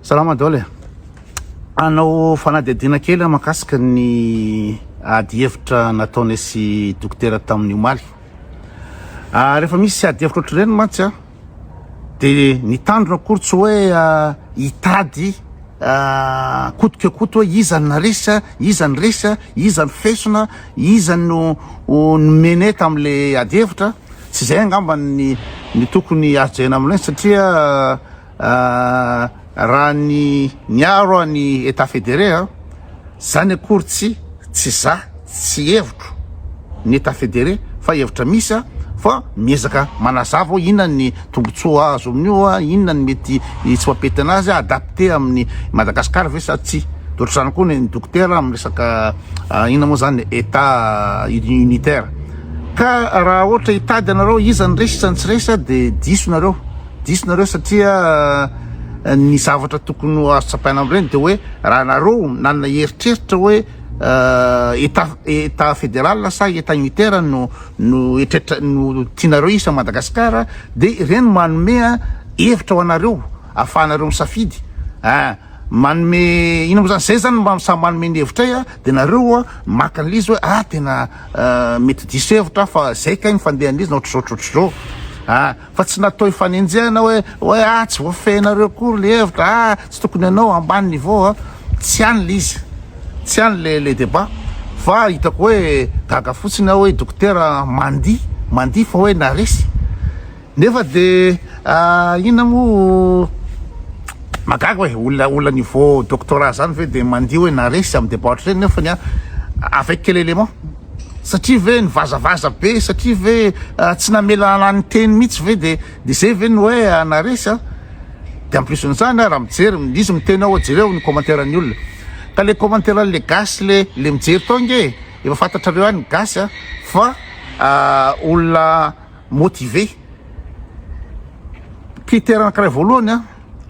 Salama daholo e. Anao fanadihadiana kely mahakasika ny ady hevitra nataony sy dokotera tamin'ny omaly. Rehefa misy ady hevitra ohatr'ireny mantsy a, de ny tandrona akory tsy hoe hitady kotokakoto hoe iza ny naresa, iza ny resa, iza ny fesona, iza no nomene tam'le ady hevitra. Tsy zay angamba ny tokony ajaina amin'ireny satria raha ny aro ny état fédéré zany akory tsy za tsy hevitro ny état fédéré fa hevitra misy fa miezaka manazava inona ny tombotsoa azo amin'io inona ny mety tsy mampety anazy adapté amin'ny Madagasikara ve sa tsy. Ohatr'izany koa ny dokotera amin'ny resaka inona moa zany état unitaire. Ka raha ohatra hitady anareo iza ny resa ny tsy resa de diso nareo satria ny zavatra tokony azo tsapaina amin'ireny de hoe raha nareo nanana heritreritra hoe état fédéral sa état unitaire no eritreretra no tianareo isa Madagasikara de ireny manome hevitra ho anareo ahafahanareo misafidy manome ina moa zany zay zany samy manome ny hevitra de nareo maka an'izy hoe tena mety diso hevitra fa zay kay ny fandehan'izy na ohatr'izao fa tsy natao hifanenjehana hoe tsy voafehinareo akory le hevitra tsy tokony anao ambany niveau tsy any le izy, tsy any le débat fa hitako hoe gaga fotsiny hoe dokotera mandihy fa hoe naresy nefa de inona mo magaga hoe olona niveau doctorat zany ve de mandihy hoe naresy amin'ny débat ohatr'ireny nefa ny avec quel élément? Satria ve nivazavaza be, satria ve tsy namela anany teny mihitsy ve de zay ve ny hoe naresy de en plus n'izany raha mijery izy miteny ao jereo ny commentaire ny olona ka le commentaire le gasy le mijery tao nge efa fantatrareo any gasy fa olona motivé critère anankiray voalohany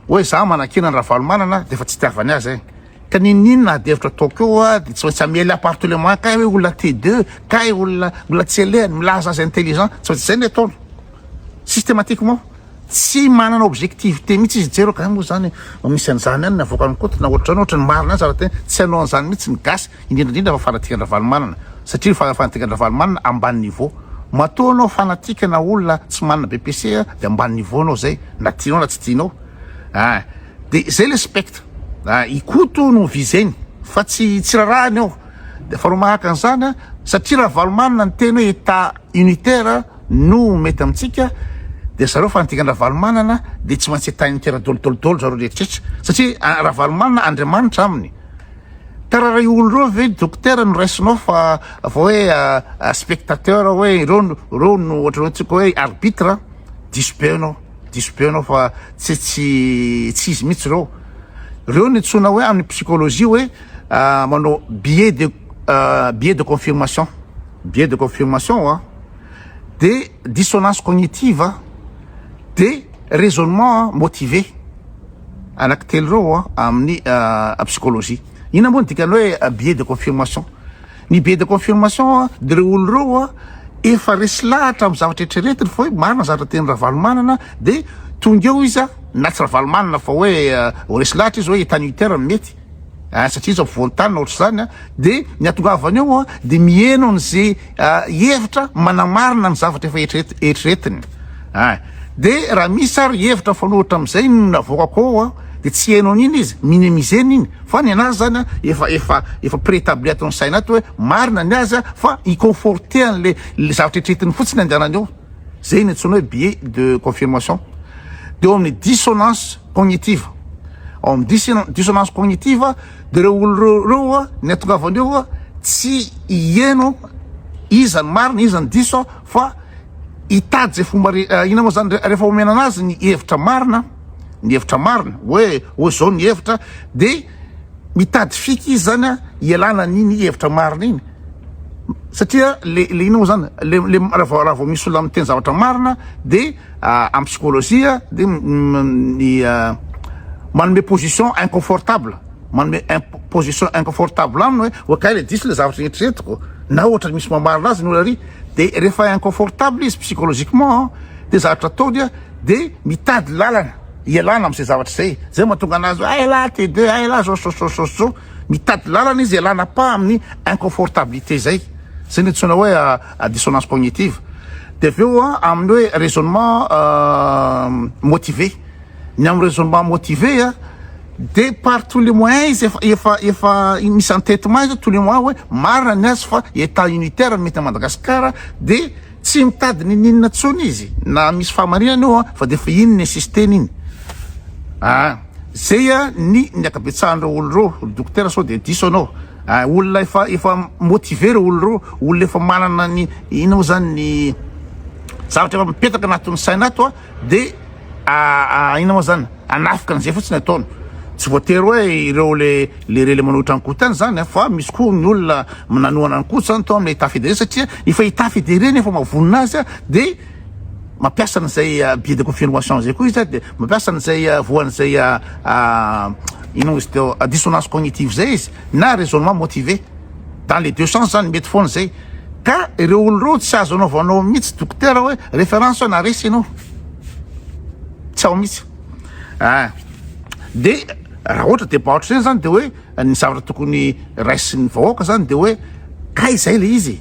hoe za manakina ny Ravalomanana de fa tsy tiavany azy ka ninona ady hevitra ataoko de tsy maintsy amely appartement kay hoe olona T2 kay olona tsy elehany milaza azy intelligent tsy maintsy zay ny ataony systématiquement tsy manana objectivité mihitsy izy jero ka moa zany misy an'izany any navoaka ny kotona ohatrany marina any zarateny tsy hanao an'izany mihitsy ny gasy indrindrandrindra fa fanatikany Ravalomanana satria fanatikany Ravalomanana ambany niveau matoa anao fanatikana olona tsy manana BPC de ambany niveau anao zay na tianao na tsy tianao de zay le spectre ikoto no vizeny fa tsy rarahany ao de faharoa mahaka an'izany satria Ravalomanana ny teny hoe état unitaire no mety amintsika de zareo fanatikany Ravalomanana de tsy maintsy état unitaire dolodolodolo zareo rehetrrehetra satria Ravalomanana Andriamanitra aminy ka raha ray olo reo ve dokotera no raisinao fa hoe spectateur hoe reo no ohatrany tsika hoe arbitre diso be anao fa tsy izy mihitsy reo ny tsona hoe amin'ny psychologie hoe manao biais de confirmation de dissonance cognitive de raisonnement motivé anankitelo reo amin'ny psychologie. Ina moa ny dikany hoe biais de confirmation? Ny biais de confirmation de reo olo reo efa resy lahatra amin'ny zavatra eritreretiny fa hoe marina zavatra teny Ravalomanana de tonga eo izy na tsy Ravalomanana fa hoe resy lahatra izy hoe état unitaire mety satria izy ampovoan-tany na ohatr'izany de ny atongavany eo de mieno n'izay hevitra manamarina ny zavatra efa eritreretiny de raha misy ary hevitra fanohitra am'izay navoakako ao de tsy hainao an'iny izy minimiseny iny fa ny anazy zany efa préétabli ato ny saina ato hoe marina ny azy fa iconforté an'le zavatra eritreretiny fotsiny andehanany eo zay ny antsoina hoe biais de confirmation. De eo amin'ny dissonance cognitive dissonance cognitive de reo olo reo ny atongavany eo tsy hieno iza ny marina iza ny diso fa hitady zay fomba ina moa zany rehefa omena anazy ny hevitra marina hoe zao ny hevitra de mitady fiky izy zany ialana n'iny hevitra marina iny satria le ina moa zany le raha vao misy olona miteny zavatra marina de en psychologie de manome position inconfortable aminy hoe kay le diso le zavatra eritreretiko na ohatra misy mamarina azy ny olona ary de rehefa inconfortable izy psychologiquement de zavatra ataony de mitady lalana ialana am'zay zavatra zay mahatonga anazy aila T2 aila zao mitady lalana izy ialana pa amin'ny inconfortabilité zay ny tsona hoe dissonance cognitive. De aveo amin'ny hoe raisonnement motivé, ny amin'ny raisonnement motivé de par tous les moyens izy efa misy entêtement izy tous les moyens hoe marina ny azy fa état unitaire mety à Madagascar de tsy mitady ninina tsony izy na misy fahamarinana io fa de fa iny nécessité niny zay ny akabetsahan'reo olo reo docteur sao de diso anao olona efa motivé reo olo reo olona efa manana ny ino zany ny zavatra efa mipetaka anatin'ny sainato de ino moa zany anafika an'izay fotsiny ataony tsy voatery hoe ireo le manohitra ny kotany zany fa misy koa ny olona nananoana ny koto zany tao amin'ny état fédéré satria efa état fédéré nefa mavonina azy de mampiasa an'izay biais de confirmation zay koa izy de mampiasa an'izay voan'izay ino izy teo dissonance cognitive zay izy na raisonnement motivé dans les deux sens zany mety foana zay ka ireo olo reo tsy azo anaovanao mihitsy docteur hoe référence na resy anao tsy ao mihitsy de raha ohatra de baotra zay zany de hoe ny zavatra tokony raisin'ny vahoaka zany de hoe kay zay le izy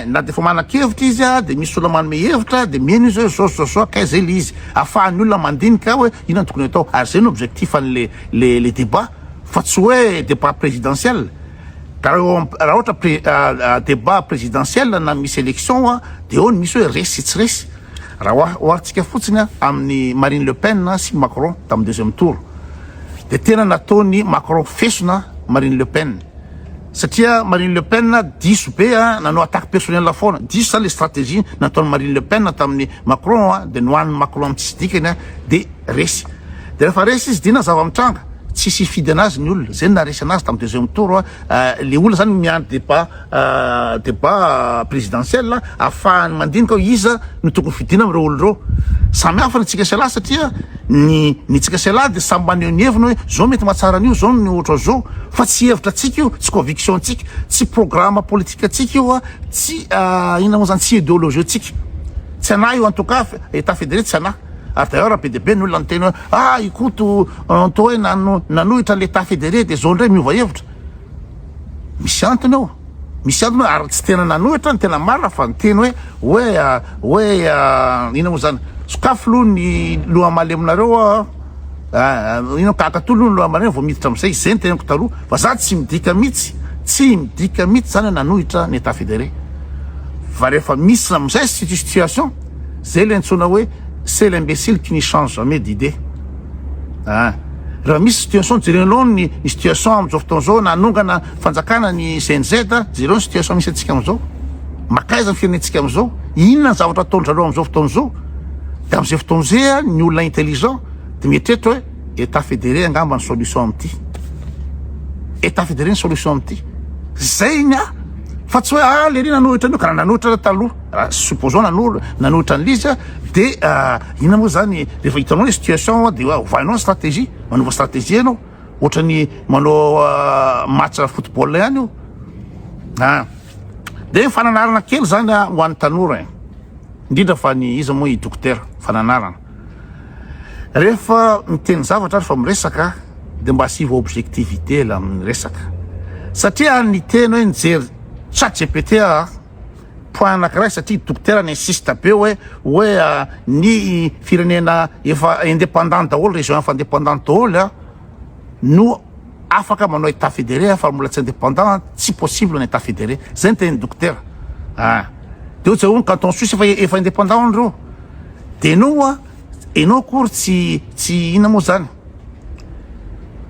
na de fa manan-kevitra izy de misy olona manome hevitra de mieno izy hoe zao kay zay le izy ahafahan'ny olona mandinika hoe inona tokony atao ary zay no objectif an'le débat fa tsy hoe débat présidentiel ka raha ohatra débat présidentiel na misy élection de eo misy hoe resy tsy resy raha ohatsika fotsiny amin'ny Marine Le Pen sy Macron tamin'ny deuxième tour de tena nataony Macron fesona Marine Le Pen satria Marine Le Pen diso be nanao attaque personnelle foana diso zany le stratégie nataony Marine Le Pen tamin'ny Macron de nohan'ny Macron amin'ny tsisy dikany de resy de rehefa resy izy dina zava-mitranga tsisy fidy anazy ny olona zay naresy anazy tamin'ny deuxième tour le olona zany miandry débat présidentiel ahafahany mandinika iza no tokony fidina am'ireo olo reo samy hafa ny tsika sela satria ny tsika sela de samby maneho ny heviny hoe zao mety mahatsara an'io zao ny ohatra zao fa tsy hevitra atsika io tsy conviction atsika tsy programme politique atsika io tsy ina moa zany tsy idéologie atsika tsy anah io en tout cas état fédéré tsy anah ary d'ailleurs PDB ny olona niteny hoe ikoto to hoe nanohitra l'état fédéré de zao ndray miova hevitra misy antony ao ary tsy tena nanohitra ny tena marina fa niteny hoe ina moa zany sokafo loha ny lohamale aminareo ino kakatolo ny lohamale vao miditra am'izay zay ny tenako taloha fa za tsy midika mihitsy zany nanohitra ny état fédéré fa rehefa misy am'izay situation zay le ntsona hoe c'est l'imbécile qui ne change jamais d'idée raha misy situation jerenao ny situation am'izao fotoana zao nanongana fanjakana ny CNZ jereo ny situation misy atsika am'izao makaiza ny firenentsika am'izao inona ny zavatra ataondrareo am'izao fotoana zao de am'izay fotoana zay ny olona intelligent de mietrehitra hoe état fédéré angamba ny solution am'ty état fédéré ny solution am'ty zay ny fa tsy hoe le ry nanohitra anio karaha nanohitra taloha supposons nanohitra an'izy de ina moa zany rehefa hitanao ny situation de ovanao ny stratégie manova stratégie anao ohatrany manao match football ihany io de fananarana kely zany ho an'ny tanora indrindra fa ny izy moa i docteur fananarana rehefa miteny zavatra ary fa miresaka de mba asiva objectivité la amin'ny resaka satria ny teny hoe nijery ChatGPT point anankiray satria docteur n'insiste be hoe ny firenena efa indépendant daholo région efa indépendante daholo no afaka manao état fédéré fa mbola tsy indépendant tsy possible ny état fédéré zay ny teny docteur de ohatsy hoe canton suisse efa indépendant andreo de enao kory tsy ina moa zany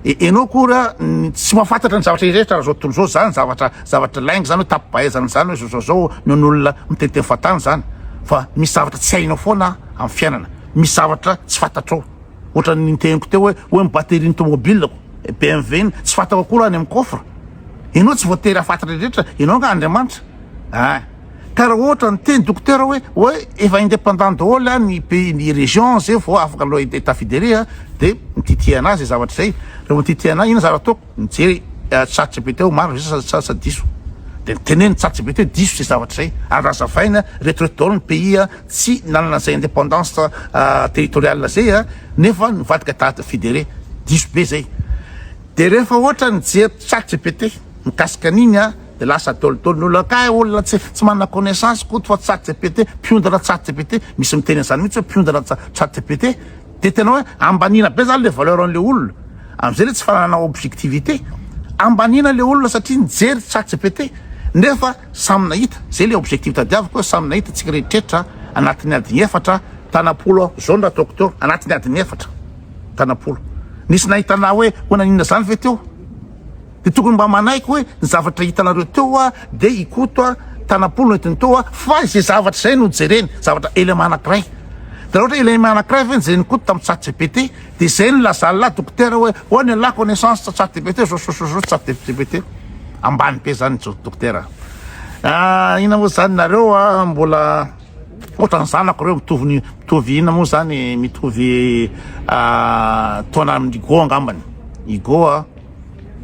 enao kory tsy mahafantatra ny zavatra rehetra raha zao tontolo zao zany zavatra lainga zany hoe tapibaezana zany hoe zao non'olona miteteny fatany zany fa misy zavatra tsy hainao foana amin'ny fiainana misy zavatra tsy fantatrao ohatra ny teniko teo hoe mibatery ny tomobile BMW tsy fantako akory any amin'ny coffre enao tsy voatery afantatra rehetra enao nga Andriamanitra ka raha ohatra ny teny docteur hoe efa indépendant daholo ny pays ny région zay vao afaka aloha état fédéré de mititia anazy zavatra zay rehefa mititia anazy ina zavatra ataoko mijery ChatGPT maro sa diso de teneny tsatsa be te diso se zavatra zay ary raha zavaina retrotory ny pays tsy nanana zay indépendance territoriale zay nefa nivadika date fédéré diso be zay de rehefa ohatra nijery tsatsa be te mikasika an'iny de lasa dolodolon'olona ka olona tsy manana connaissance koa fa tsatsa be te mpiondana tsatsa be te misy miteny an'izany mihitsy hoe mpiondana tsatsa be te de tena hoe ambanina be zany le valeur an'le olona am'izay le tsy fananana objectivité ambanina le olona satria nijery tsatsa be te nefa samy nahita zay le objectif tadiaviko hoe samy nahita tsika rehetrrehetra anatin'ny adiny efatra tanapolo zao na docteur anatin'ny adiny efatra tanapolo nisy nahitana hoe nanina zany ve teo de tokony mba manaiky hoe ny zavatra hitanareo teo de ikoto tanapolo no hitiny teo fa zay zavatra zay no jereny zavatra élément anankiray de raha ohatra élément anankiray ve jereny koto tamin'ny ChatGPT de zay no lazala docteur hoe hoany la connaissance ChatGPT zo ChatGPT ambany be zany docteur ina moa zany nareo mbola ohatra ny zanako reo mitovy ina moa zany mitovy taona amin'ny Igo angambany Igo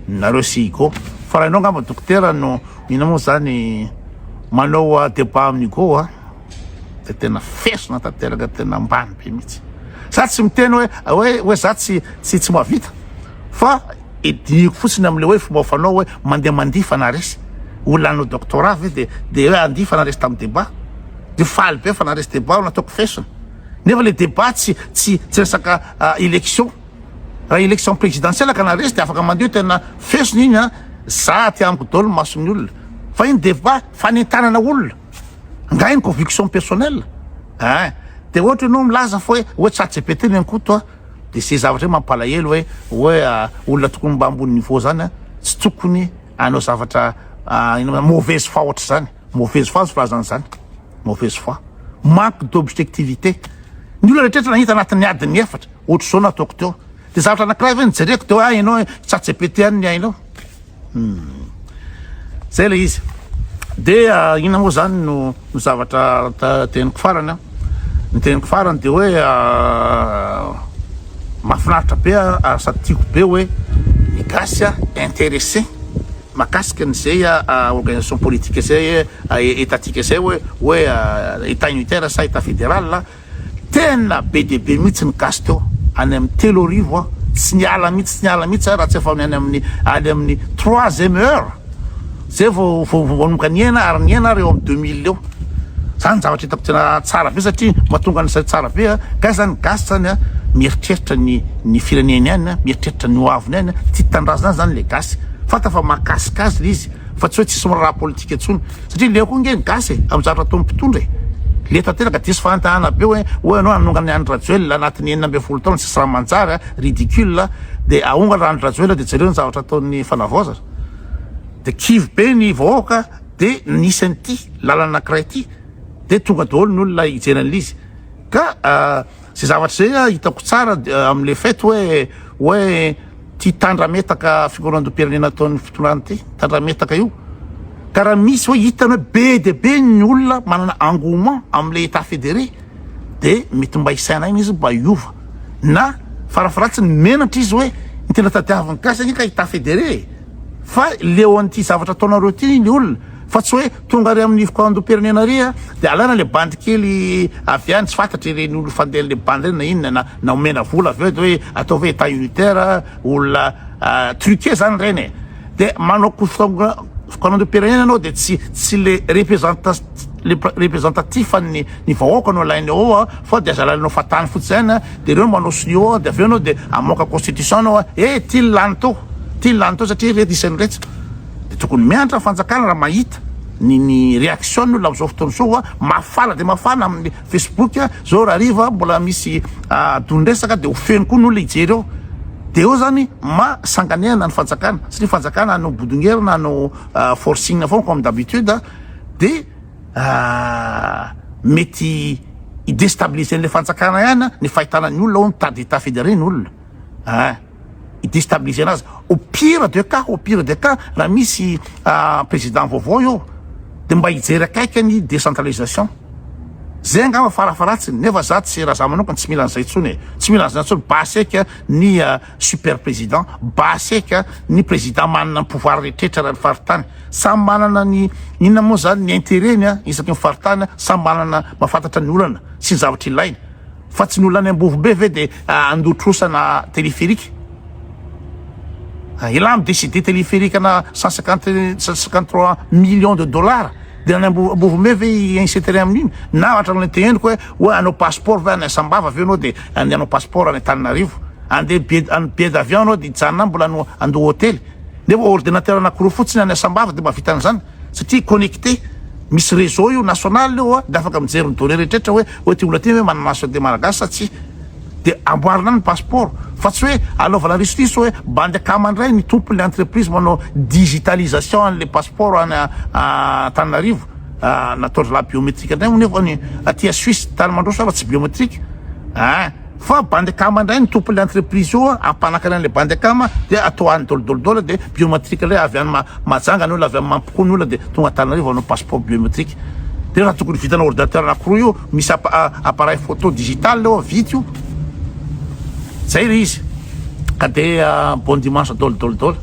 nareo sy Igo fa raha ianao angamba docteur no ina moa zany manao débat amin'ny Igo de tena fesona tanteraka tena ambany be mihitsy za tsy miteny hoe za tsy mahavita fa ediniko fotsiny am'le hoe fomba fanao hoe mandeha mandifa na resy olona no doctorat ve de hoe andifa na resy tamin'ny débat de faly be fa na resy débat nataoko fesona nefa le débat tsy resaka élection raha élection présidentielle ka na resy de afaka mandeha tena fesona iny za ty amiko dolo mason'ny olona fa iny débat fanentanana olona nga iny conviction personnelle de ohatra ianao milaza fa hoe ChatGPT ny ankoto de se zavatra hoe mampalahelo hoe olona tokony mba ambony niveau zany tsy tokony anao zavatra mauvaise foi ohatra zany mauvaise foi filazana zany mauvaise foi manque d'objectivité ny olona rehetrarehetra nahita anatin'ny adiny efatra ohatra zao nataoko teo de zavatra anankiray ve nijereko teo ianao ChatGPT any ny ainao zay le izy de ina moa zany no zavatra teniko farany ny teniko farany de hoe mahafinaritra be sady tiako be hoe migasy intéressé makasika n'izay organisation politique zay étatique zay hoe état unitaire sa état fédéral tena be de be mihitsy migasy teo any amin'ny 3 arivo tsy niala mihitsy raha tsy efa any amin'ny 3e heure zay vonomboka niena ary niena reo amin'ny 2000 eo zany zavatra hitako tena tsara be satria mahatonga an'izay tsara be ka zany gasy zany mieritreritra ny fireneny any mieritreritra ny hoaviny any tia tandrazana zany le gasy fata fa mahakasikazy le izy fa tsy hoe tsisy raha politika intsony satria le koa ngeny gasy amin'ny zavatra ataon'ny mpitondra le tanteraka diso fahantahana be hoe anao anongany Andry Rajoelina anatin'ny 12 taona tsisy raha manjary ridicule de aongana Andry Rajoelina de jereo ny zavatra ataon'ny fanavaozana de kivy be ny vahoaka de nisy an'ity lalana anankiray ty de tonga daholo ny olona hijery an'izy ka zay zavatra zay hitako tsara am'le fait hoe ty tandrametaka fikoronam-pirenena ataon'ny fitondrany ty tandrametaka io ka raha misy hoe hitany hoe be de be ny olona manana engouement am'le état fédéré de mety mba hisaina iny izy mba hiova na farafaratsiny menatra izy hoe ny tena tadiaviny gasy ka état fédéré fa leo an'ity zavatra ataonareo ty ny olona fa tsy hoe tonga ary amin'ny fikoronam-pirenena ry de alana le bandy kely avy any tsy fantatry reny olo fandehan'le bandy reny na inona na omena vola avy eo de hoe atao hoe état unitaire olona truqué zany reny de manao fikoronam-pirenena anao de tsy le représentatif ny vahoaka no alainy ao fa de aza alalinao fatany fotsy zany de reo manao sio de avy eo anao de amoaka constitution anao ty lany to satria rety isan'ny retsy de tokony mianatra fanjakana raha mahita ny réaction ny olona am'izao fotoana zao mafana de mafana amin'ny Facebook zao raha riva mbola misy donresaka de ho feno koa ny olona hijery eo de eo zany masanganehana ny fanjakana satria fanjakana no bodongerina no forcing foana comme d'habitude de mety idéstabiliser le fanjakana ihany ny fahitana ny olona hoe mitady état fédéré ny olona idéstabiliser anazy au pire de cas raha misy président vaovao io de mba hijery akaikany décentralisation zay angamba farafaratsiny nefa za tsy raha za manokana tsy mila an'izay intsony e tsy mila an'izay intsony baseka ny super président baseka ny président manana ny pouvoir rehetrrehetra raha ny faritany samy manana ny inona moa zany ny intérêny a isaky ny faritany samy manana mahafantatra ny olana sy ny zavatra ilaina fa tsy ny olana ambovobe ve de andotrosana téléphérique ila midécider téléphérique ana 153 millions de dollars de any ambovobe ve insétéré amin'iny na ohatra ny tegnendriko hoe anao passeport ve any Asambava aveo anao de anao passeport any Antananarivo andeha billet d'avion anao de hijanona mbola andeha hôtely nefa ordinateur anankiroa fotsiny any Asambava de mahavita an'izany satria connecté misy réseau io national io de afaka mijery ny données rehetrrehetra hoe ty olona ty hoe manana nationalité malagasy sa tsy de amboarina ny passeport fa tsy hoe anaovana risoriso hoe bandy akamandray ny tompon'le entreprise manao digitalisation an'le passeport any Antananarivo nataotry la biométrique andray nefa ny aty Suisse tany mandroso fa tsy biométrique fa bandy akama indray ny tompon'le entreprise io ampanakany an'le bandy akama de atao any dolodolodola de biométrique le avy any majanga ny olona avy any mampoko ny olona de tonga Antananarivo anao passeport biométrique de raha tokony vitana ordinateur anankiroa io misy appareil photo digital leo vita io zay le izy ka de bon dimanche dolodolodola